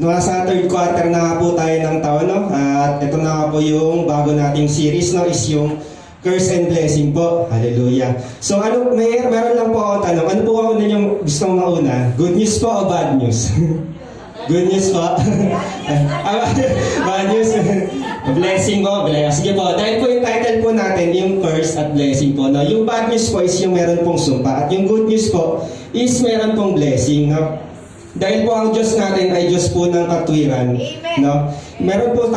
Nasa third quarter na nga po tayo ng taon, no? At ito na nga po yung bago nating series, no? Is yung Curse and Blessing po. Hallelujah. So meron lang po ako tanong. Ano po ako ninyong gustong mauna? Good news po o bad news? Good news po. Bad news. Blessing po. Sige po. Dahil po yung title po natin, yung Curse at Blessing po. No? Yung bad news po is yung meron pong sumpa. At yung good news po is meron pong blessing. No? Dahil po ang Diyos natin ay Diyos po ng katwiran, no? Meron po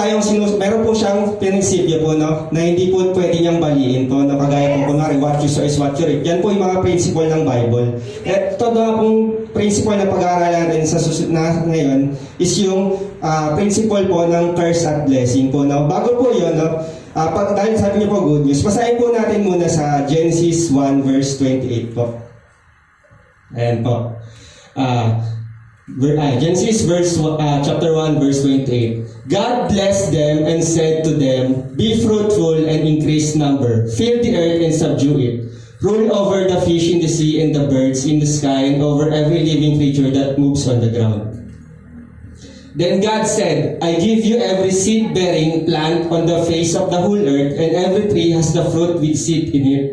siyang prinsipyo po, no, na hindi po pwede niyang baliin po, no, kagaya po kunwari what you sow is what you reap. Yan po yung mga principle ng Bible. Ito na pong principle na pag-aaralan natin sa susunod na ngayon is yung principle po ng curse at blessing po, no? Bago po yun, no, dahil sabi niyo po good news, basahin po natin muna sa Genesis 1 verse 28 po. Ayan po. Genesis chapter 1 verse 28. God blessed them and said to them, "Be fruitful and increase number, fill the earth and subdue it, rule over the fish in the sea and the birds in the sky and over every living creature that moves on the ground." Then God said, "I give you every seed-bearing plant on the face of the whole earth, and every tree has the fruit with seed in it.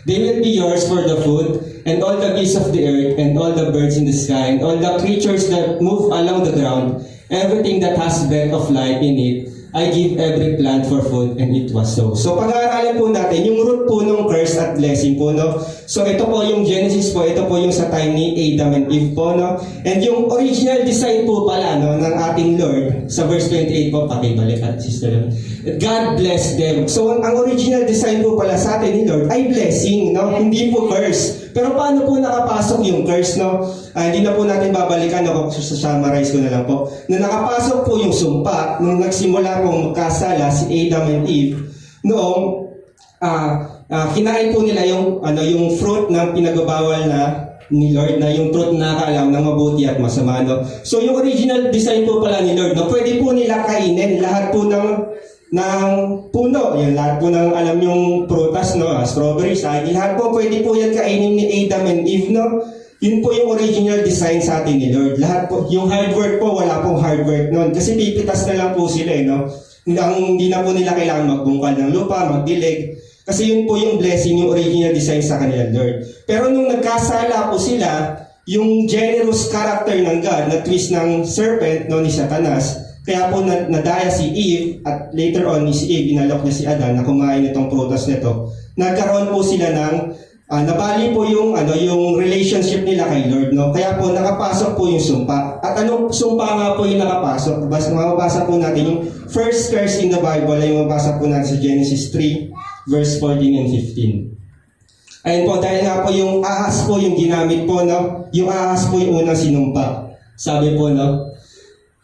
They will be yours for the food, and all the beasts of the earth, and all the birds in the sky, and all the creatures that move along the ground, everything that has breath of life in it, I give every plant for food," and it was so. So pag-aaralan po natin yung root po ng curse at blessing po, no? So ito po yung Genesis po, ito po yung sa time ni Adam and Eve po, no? And yung original design po pala, no, ng ating Lord, sa verse 28 po, pakibalik at sister, God bless them. So ang original design po pala sa atin ni Lord ay blessing, no? Hindi po curse. Pero paano po nakapasok yung curse, no? Hindi na po natin babalikan, no? Summarize ko na lang po. Na nakapasok po yung sumpa nung nagsimula pong magkasala si Adam and Eve noong kinain po nila yung fruit na pinagbabawal na ni Lord, na yung fruit na nakakaalam ng mabuti at masama, no? So yung original design po pala ni Lord, no? Pwede po nila kainin lahat po ng puno, yan, lahat po ng alam yung prutas, no, strawberries, lahat po pwede po yan kainin ni Adam and Eve, no. Yun po yung original design sa atin ni Lord. Lahat po, yung hard work po, wala pong hard work noon kasi pipitas na lang po sila, no. Hindi na po nila kailangan magbungkal ng lupa, magdilig, kasi yun po yung blessing, yung original design sa kanila, Lord. Pero nung nagkasala po sila, yung generous character ng God na twist ng serpent, no, ni Satanas, kaya po nadaya si Eve, at later on si Eve, inalok niya si Adan na kumain itong prutas nito. Nagkaroon po sila ng, nabali po yung relationship nila kay Lord, no? Kaya po nakapasok po yung sumpa. At anong sumpa nga po yung nakapasok? Mababasa po natin yung first curse in the Bible ay mababasa po natin sa Genesis 3, verse 14 and 15. Ayun po, dahil nga po yung ahas po yung ginamit po, no? Yung ahas po yung unang sinumpa. Sabi po, no?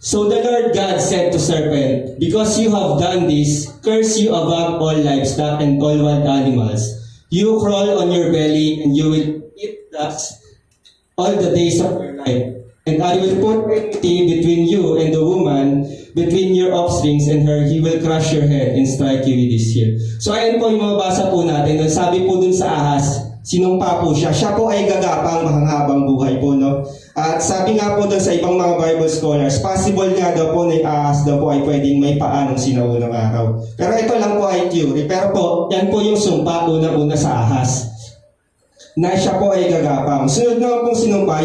"So the Lord God said to serpent, because you have done this, curse you above all livestock and all wild animals. You crawl on your belly, and you will eat dust all the days of your life. And I will put enmity between you and the woman, between your offsprings and her. He will crush your head and strike you with his heel." So ayan po yung mababasa po natin. Sabi po dun sa ahas, sinumpa po siya. Siya po ay gagapang mahanghabang buhay po, no? At sabi nga po doon sa ibang mga Bible scholars, possible nga daw po na yung ahas daw po ay pwedeng may paa nung sinaunang araw. Pero ito lang po ay theory. Pero po, yan po yung sumpa unang-una sa ahas, na siya po ay gagapang. Sunod naman pong sinumpa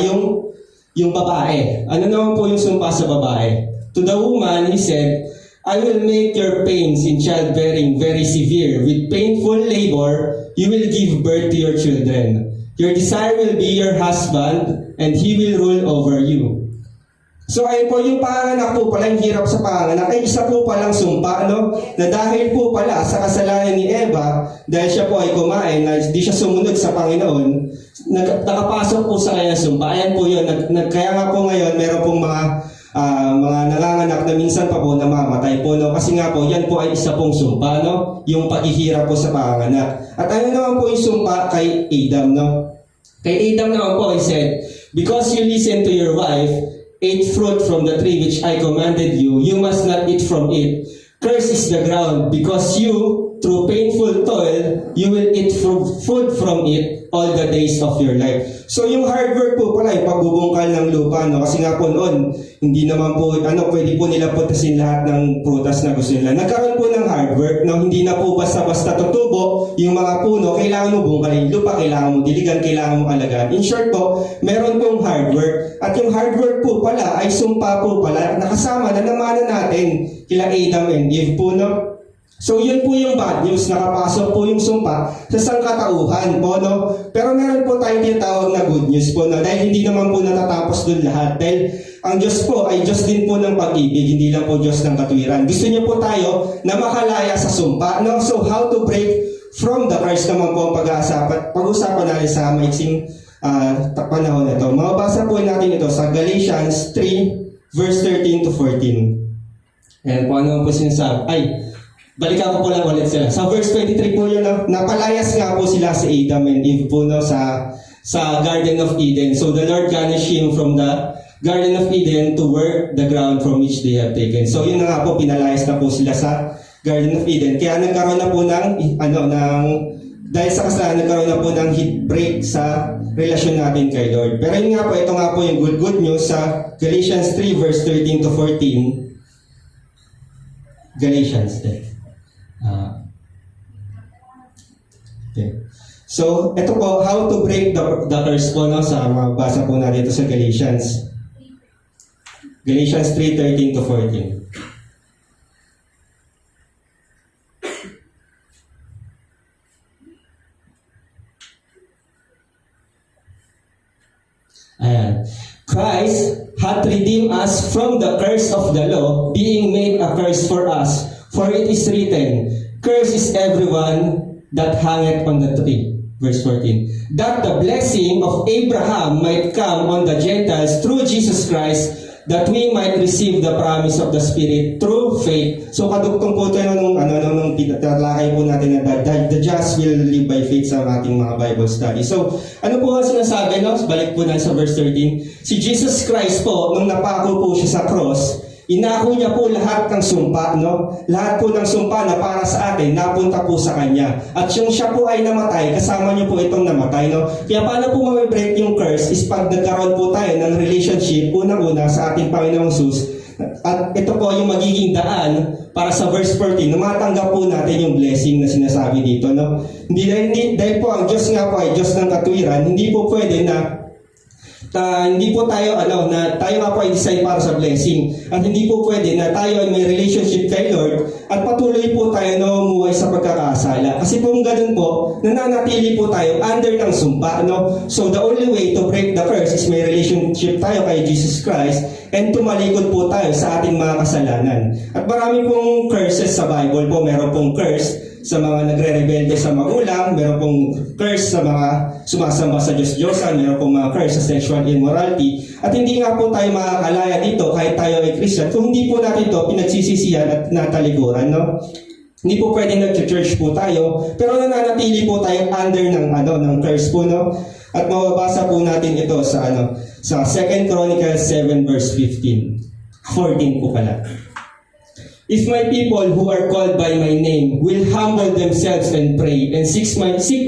yung babae. Ano naman po yung sumpa sa babae? To the woman, he said, "I will make your pains in childbearing very severe. With painful labor, you will give birth to your children. Your desire will be your husband, and he will rule over you." So ayun po, yung panganak po pala, yung hirap sa panganak, ay isa po palang sumpa, no? Na dahil po pala sa kasalanan ni Eva, dahil siya po ay kumain, na hindi siya sumunod sa Panginoon, nakapasok po sa kanya sumpa. Ayan po yun. Kaya nga po ngayon, meron pong mga nanganganak na minsan pa po namamatay po, no? Kasi nga po, yan po ay isa pong sumpa, no? Yung paghihirap po sa panganak. At ano naman po yung sumpa kay Adam, no? Kay Adam naman po, he said, "Because you listen to your wife, ate fruit from the tree which I commanded you, you must not eat from it. Cursed is the ground, because you, through painful toil, you will eat food from it. all the days of your life. So yung hard work po pala, yung pagbubungkal ng lupa, no? Kasi nga po noon, hindi naman po, pwede po nila putasin lahat ng prutas na gusto nila. Nagkaroon po ng hard work, no? Hindi na po basta-basta tutubo yung mga puno, kailangan mo bungkalin yung lupa, kailangan mo diligan, kailangan mo alagaan. In short po, meron pong hard work. At yung hard work po pala ay sumpa po pala, nakasama na namanan natin kila Adam and Eve po, no? So yun po yung bad news, nakapasok po yung sumpa sa sangkatauhan po, no? Pero meron po tayong tinatawag na good news po, no? Dahil hindi naman po natatapos dun lahat. Dahil ang Diyos po ay Diyos din po ng pag-ibig, hindi lang po Diyos ng katwiran. Gusto niyo po tayo na makalaya sa sumpa, no? So how to break from the curse naman po ang pag-usapan natin sa maiksing panahon na ito. Mababasa po natin ito sa Galatians 3 verse 13 to 14. Ayan po, ano po sinasabi? Balikan ko po lang ulit sila. Sa verse 23 po yun, napalayas nga po sila sa Adam and Eve po, no, sa Garden of Eden. So the Lord banished him from the Garden of Eden to work the ground from which they have taken. So yun na nga po, pinalayas na po sila sa Garden of Eden. Kaya nagkaroon na po dahil sa kasalanan, nagkaroon na po ng heat break sa relasyon natin kay Lord. Pero yun nga po, ito nga po yung good news sa Galatians 3 verse 13 to 14. Galatians 3. Okay. So, ito po, how to break the curse po, no, sa mabasa po natin ito sa Galatians. Galatians 3:13 to 14. Ayan. Christ hath redeemed us from the curse of the law, being made a curse for us. For it is written, cursed is everyone that hangeth on the tree. Verse 14. That the blessing of Abraham might come on the Gentiles through Jesus Christ, that we might receive the promise of the Spirit through faith. So kadugtong po ito nung talakay po natin na the just will live by faith sa ating mga Bible study. So ano po ang sinasabi, no? Balik po na sa verse 13. Si Jesus Christ po, nung napako po siya sa cross, inako niya po lahat ng sumpa, no? Lahat po ng sumpa na para sa atin, napunta po sa Kanya. At yung siya po ay namatay, kasama niyo po itong namatay, no? Kaya paano po ma-break yung curse is pag nagkaroon po tayo ng relationship, unang-una sa ating Panginoong Jesus. At ito po yung magiging daan para sa verse 14, na matanggap po natin yung blessing na sinasabi dito, no? Dahil po ang Diyos nga po ay Diyos ng katwiran, hindi po pwede na hindi po tayo na tayo nga po ay design para sa blessing, at hindi po pwede na tayo ay may relationship kay Lord at patuloy po tayo na umuhay sa pagkakasala, kasi kung ganun po nananatili po tayo under ng sumpa, no? So the only way to break the curse is may relationship tayo kay Jesus Christ and tumalikod po tayo sa ating mga kasalanan. At marami pong curses sa Bible po. Meron pong curse sa mga nagre-rebelde sa magulang, meron pong curse sa mga sumasamba sa Diyos-Diyosan, meron pong mga curse sa sexual immorality. At hindi nga po tayo makakalaya dito kahit tayo ay Christian kung hindi po natin ito pinagsisisihan at natalikuran, no? Hindi po pwede nag-church po tayo, pero nananatili po tayo under ng curse po, no? At mababasa po natin ito sa sa 2 Chronicles 7 verse 14 po pala. If my people who are called by my name will humble themselves and pray and seek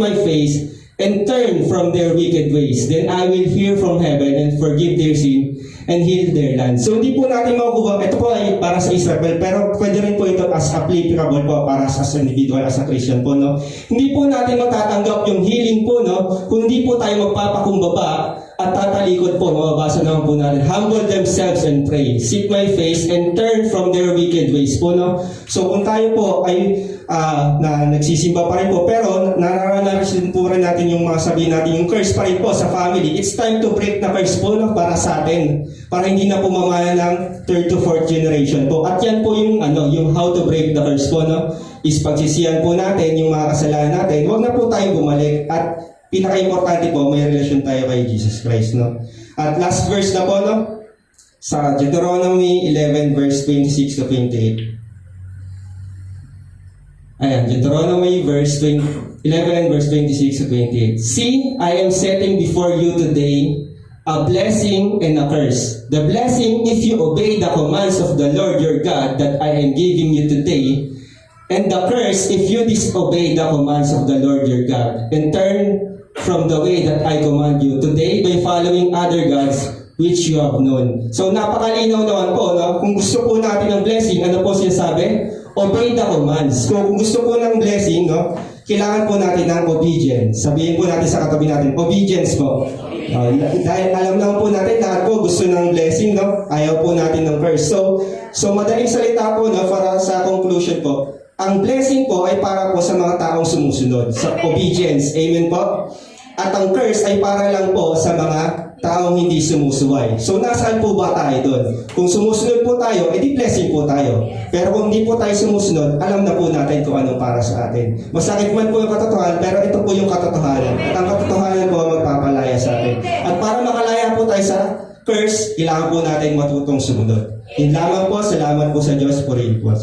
my face and turn from their wicked ways, then I will hear from heaven and forgive their sin and heal their land. So hindi po natin makukuha, ito po ay para sa Israel, pero pwede rin po ito as applicable po para sa individual, as a Christian po, no? Hindi po natin matatanggap yung healing po, no? Kung hindi po tayo magpapakumbaba at tatalikod po, mababasa naman po natin, humble themselves and pray, seek my face and turn from their wicked ways po, no? So kung tayo po ay na nagsisimba pa rin po, pero nararanasan po rin natin yung mga sabihin natin, yung curse pa rin po sa family, it's time to break na curse po, no, para sa atin, para hindi na po mamana ng 3rd to 4th generation po. At yan po yung yung how to break the curse po, no, is pagsisiyan po natin yung mga kasalanan natin, huwag na po tayo bumalik, at pinaka-importante po, may relasyon tayo kay Jesus Christ, no? At last verse na po, no? Sa Deuteronomy 11 verse 26 to 28. Ayan, Deuteronomy 11 verse 26 to 28. See, I am setting before you today a blessing and a curse. The blessing if you obey the commands of the Lord your God that I am giving you today, and the curse if you disobey the commands of the Lord your God and turn from the way that I command you today by following other gods which you have known. So napakalinaw naman po, no? Kung gusto po natin ng blessing, ano po sinasabi? Obey the commands. Kung gusto po ng blessing, no? Kailangan po natin ng obedience. Sabihin po natin sa katabi natin, obedience po. Dahil alam naman po natin, lahat po gusto ng blessing, no? Ayaw po natin ng curse. So madaling salita po, no? Para sa conclusion po, ang blessing po ay para po sa mga taong sumusunod. Sa obedience. Amen po? At ang curse ay para lang po sa mga taong hindi sumusuway. So nasaan po ba tayo doon? Kung sumusunod po tayo, edi blessing po tayo. Pero kung hindi po tayo sumusunod, alam na po natin kung anong para sa atin. Masakit man po yung katotohanan, pero ito po yung katotohanan. At ang katotohanan po ang magpapalaya sa atin. At para makalaya po tayo sa curse, kailangan po natin matutong sumunod. Yun lamang po, salamat po sa Diyos. Purihin po.